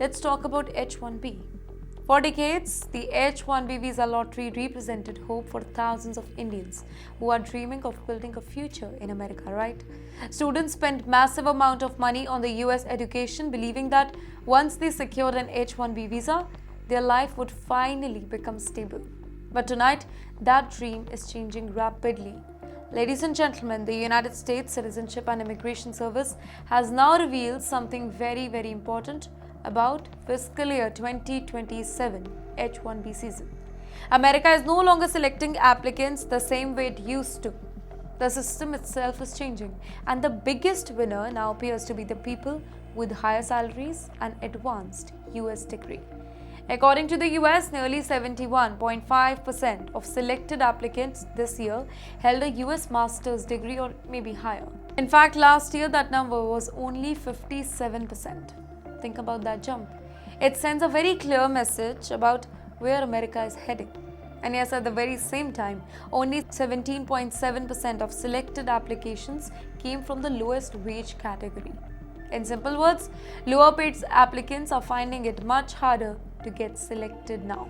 let's talk about H-1B. For decades, the H-1B visa lottery represented hope for thousands of Indians who are dreaming of building a future in America, right? Students spent massive amount of money on the US education, believing that once they secured an H-1B visa, their life would finally become stable. But tonight, that dream is changing rapidly. Ladies and gentlemen, the United States Citizenship and Immigration Service has now revealed something very, very important about fiscal year 2027 H-1B season. America is no longer selecting applicants the same way it used to. The system itself is changing, and the biggest winner now appears to be the people with higher salaries and advanced US degree. According to the US, nearly 71.5% of selected applicants this year held a US master's degree or maybe higher. In fact, last year that number was only 57%. Think about that jump. It sends a very clear message about where America is heading. And yes, at the very same time, only 17.7% of selected applications came from the lowest wage category. In simple words, lower paid applicants are finding it much harder to get selected now.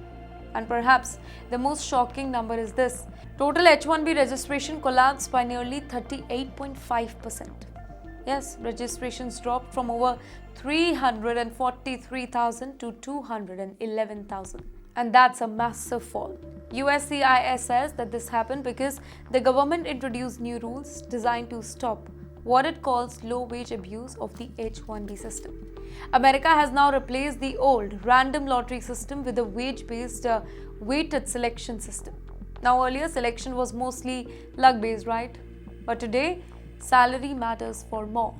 And perhaps the most shocking number is this: total H-1B registration collapsed by nearly 38.5%. Yes, registrations dropped from over 343,000 to 211,000. And that's a massive fall. USCIS says that this happened because the government introduced new rules designed to stop what it calls low-wage abuse of the H-1B system. America has now replaced the old random lottery system with a wage-based weighted selection system. Now earlier selection was mostly luck-based, right? But today, salary matters for more.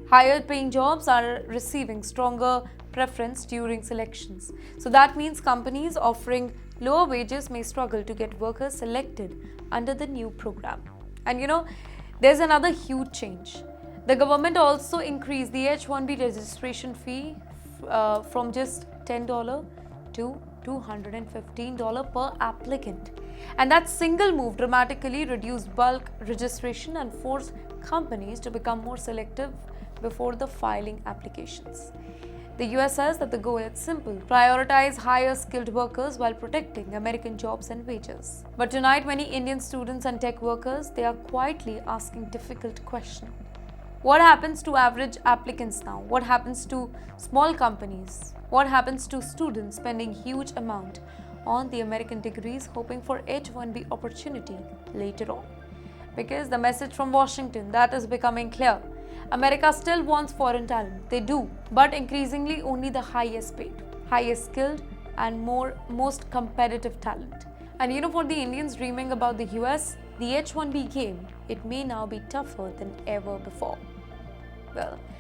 Higher paying jobs are receiving stronger preference during selections. So that means companies offering lower wages may struggle to get workers selected under the new program. And there's another huge change. The government also increased the H-1B registration fee from just $10 to $215 per applicant. And that single move dramatically reduced bulk registration and forced companies to become more selective before the filing applications. The US says that the goal is simple: prioritize higher skilled workers while protecting American jobs and wages. But tonight, many Indian students and tech workers, they are quietly asking difficult questions. What happens to average applicants now? What happens to small companies? What happens to students spending huge amount on the American degrees hoping for H-1B opportunity later on? Because the message from Washington, that is becoming clear. America still wants foreign talent. They do, but increasingly only the highest paid, highest skilled, and most competitive talent. And for the Indians dreaming about the US, the H-1B game, it may now be tougher than ever before. Well,